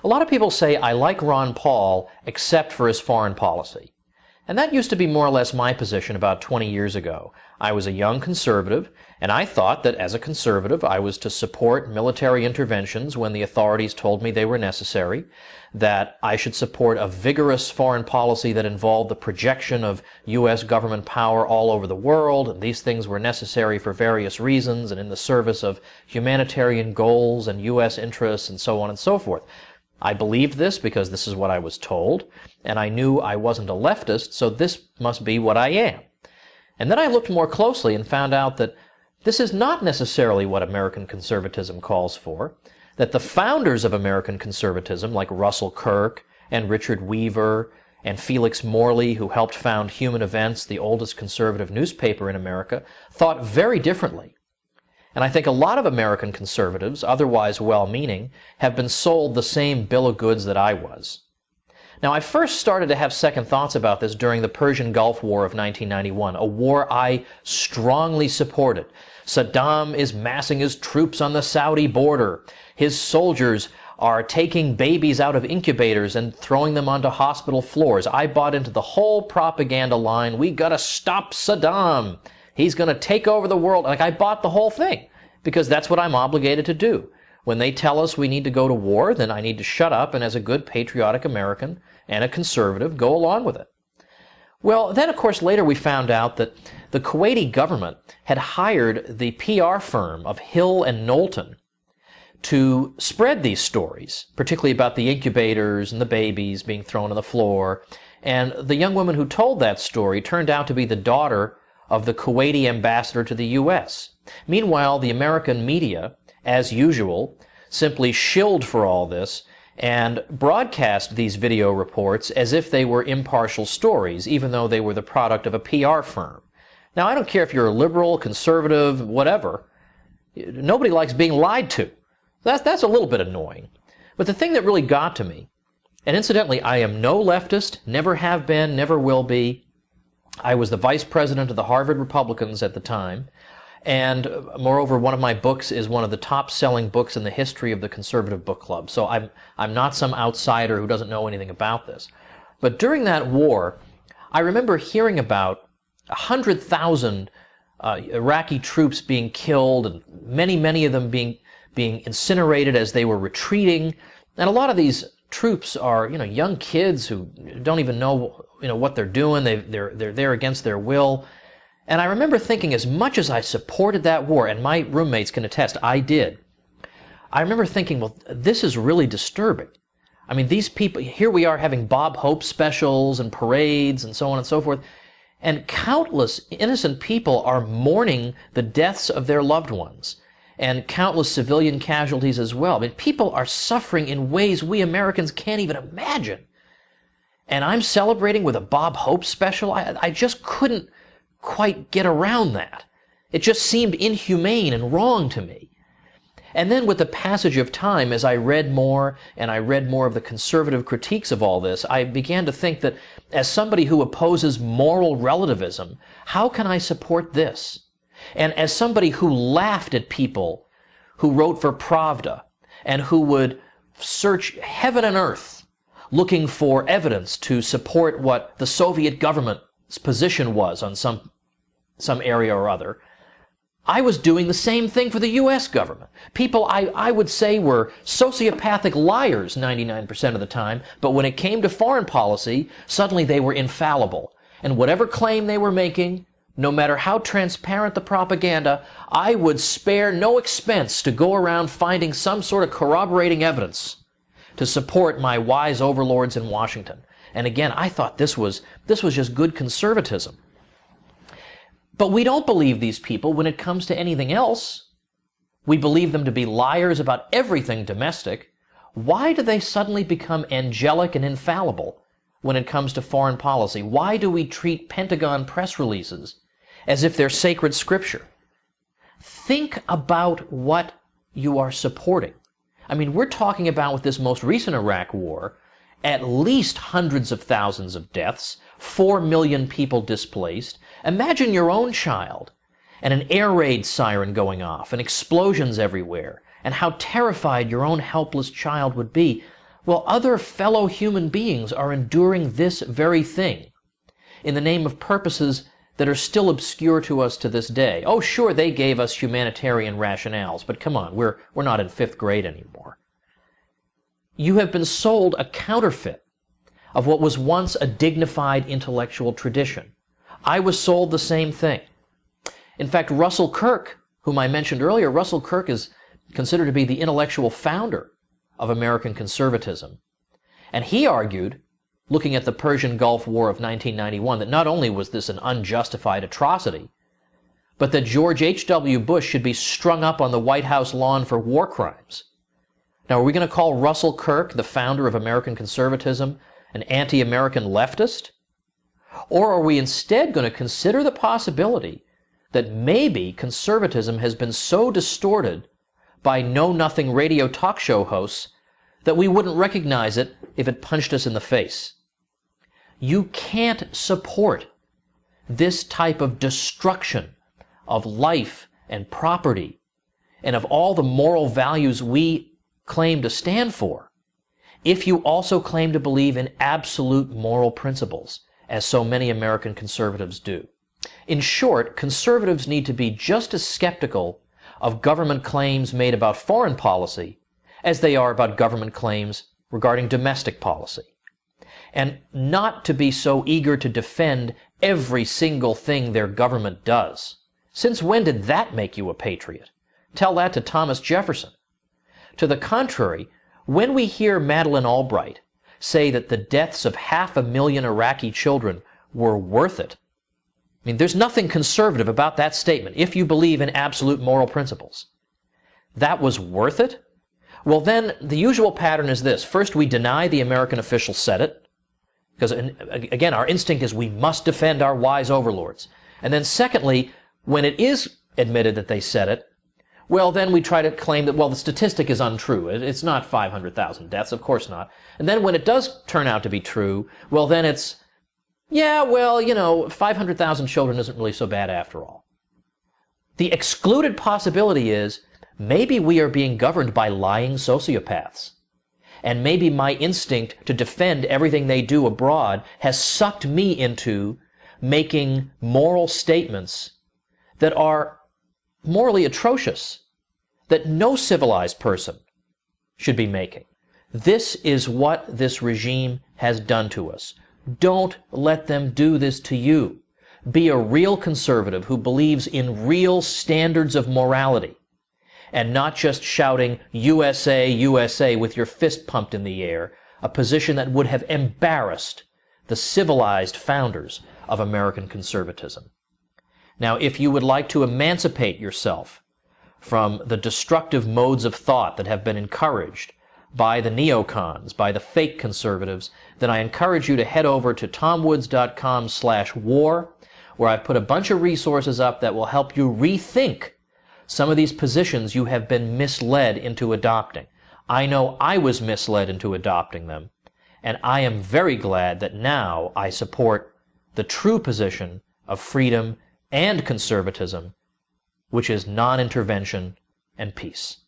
A lot of people say, I like Ron Paul except for his foreign policy. And that used to be more or less my position about 20 years ago. I was a young conservative, and I thought that as a conservative I was to support military interventions when the authorities told me they were necessary, that I should support a vigorous foreign policy that involved the projection of U.S. government power all over the world, and these things were necessary for various reasons and in the service of humanitarian goals and U.S. interests and so on and so forth. I believed this because this is what I was told, and I knew I wasn't a leftist, so this must be what I am. And then I looked more closely and found out that this is not necessarily what American conservatism calls for, that the founders of American conservatism, like Russell Kirk and Richard Weaver and Felix Morley, who helped found Human Events, the oldest conservative newspaper in America, thought very differently. And I think a lot of American conservatives, otherwise well-meaning, have been sold the same bill of goods that I was. Now, I first started to have second thoughts about this during the Persian Gulf War of 1991, a war I strongly supported. Saddam is massing his troops on the Saudi border. His soldiers are taking babies out of incubators and throwing them onto hospital floors. I bought into the whole propaganda line, we gotta stop Saddam. He's going to take over the world. Like, I bought the whole thing because that's what I'm obligated to do. When they tell us we need to go to war, then I need to shut up and, as a good patriotic American and a conservative, go along with it. Well, then, of course, later we found out that the Kuwaiti government had hired the PR firm of Hill and Knowlton to spread these stories, particularly about the incubators and the babies being thrown on the floor. And the young woman who told that story turned out to be the daughter of the Kuwaiti ambassador to the U.S. Meanwhile, the American media, as usual, simply shilled for all this and broadcast these video reports as if they were impartial stories, even though they were the product of a PR firm. Now, I don't care if you're a liberal, conservative, whatever. Nobody likes being lied to. That's a little bit annoying. But the thing that really got to me, and incidentally, I am no leftist, never have been, never will be. I was the vice president of the Harvard Republicans at the time, and moreover, one of my books is one of the top-selling books in the history of the Conservative Book Club. So I'm not some outsider who doesn't know anything about this. But during that war, I remember hearing about 100,000 Iraqi troops being killed, and many of them being incinerated as they were retreating. And a lot of these troops are, young kids who don't even know, what they're doing. They're there against their will. And I remember thinking, as much as I supported that war, and my roommates can attest, I did, I remember thinking, well, this is really disturbing. I mean, these people, here we are having Bob Hope specials and parades and so on and so forth, and countless innocent people are mourning the deaths of their loved ones, and countless civilian casualties as well. I mean, people are suffering in ways we Americans can't even imagine. And I'm celebrating with a Bob Hope special? I just couldn't quite get around that. It just seemed inhumane and wrong to me. And then with the passage of time, as I read more, and I read more of the conservative critiques of all this, I began to think that as somebody who opposes moral relativism, how can I support this? And as somebody who laughed at people who wrote for Pravda and who would search heaven and earth looking for evidence to support what the Soviet government's position was on some area or other, I was doing the same thing for the U.S. government. People I would say were sociopathic liars 99% of the time, but when it came to foreign policy, suddenly they were infallible. And whatever claim they were making, no matter how transparent the propaganda, I would spare no expense to go around finding some sort of corroborating evidence to support my wise overlords in Washington. And again, I thought this was just good conservatism. But we don't believe these people when it comes to anything else. We believe them to be liars about everything domestic. Why do they suddenly become angelic and infallible when it comes to foreign policy? Why do we treat Pentagon press releases as if they're sacred scripture? Think about what you are supporting. I mean, we're talking about, with this most recent Iraq war, at least hundreds of thousands of deaths, 4 million people displaced. Imagine your own child and an air raid siren going off and explosions everywhere, and how terrified your own helpless child would be. Well, other fellow human beings are enduring this very thing in the name of purposes that are still obscure to us to this day. Oh, sure, they gave us humanitarian rationales, but come on, we're not in 5th grade anymore. You have been sold a counterfeit of what was once a dignified intellectual tradition. I was sold the same thing. In fact, Russell Kirk, whom I mentioned earlier, Russell Kirk is considered to be the intellectual founder of American conservatism. And he argued, looking at the Persian Gulf War of 1991, that not only was this an unjustified atrocity, but that George H.W. Bush should be strung up on the White House lawn for war crimes. Now, are we going to call Russell Kirk, the founder of American conservatism, an anti-American leftist? Or are we instead going to consider the possibility that maybe conservatism has been so distorted by know-nothing radio talk show hosts that we wouldn't recognize it if it punched us in the face? You can't support this type of destruction of life and property and of all the moral values we claim to stand for if you also claim to believe in absolute moral principles, as so many American conservatives do. In short, conservatives need to be just as skeptical of government claims made about foreign policy as they are about government claims regarding domestic policy. And not to be so eager to defend every single thing their government does. Since when did that make you a patriot? Tell that to Thomas Jefferson. To the contrary, when we hear Madeleine Albright say that the deaths of 500,000 Iraqi children were worth it, I mean, there's nothing conservative about that statement if you believe in absolute moral principles. That was worth it? Well, then the usual pattern is this. First, we deny the American official said it, because, again, our instinct is we must defend our wise overlords. And then secondly, when it is admitted that they said it, well, then we try to claim that, well, the statistic is untrue. It's not 500,000 deaths, of course not. And then when it does turn out to be true, well, then it's, yeah, well, 500,000 children isn't really so bad after all. The excluded possibility is maybe we are being governed by lying sociopaths. And maybe my instinct to defend everything they do abroad has sucked me into making moral statements that are morally atrocious, that no civilized person should be making. This is what this regime has done to us. Don't let them do this to you. Be a real conservative who believes in real standards of morality and not just shouting USA, USA with your fist pumped in the air, a position that would have embarrassed the civilized founders of American conservatism. Now, if you would like to emancipate yourself from the destructive modes of thought that have been encouraged by the neocons, by the fake conservatives, then I encourage you to head over to tomwoods.com/war, where I've put a bunch of resources up that will help you rethink some of these positions you have been misled into adopting. I know I was misled into adopting them, and I am very glad that now I support the true position of freedom and conservatism, which is non-intervention and peace.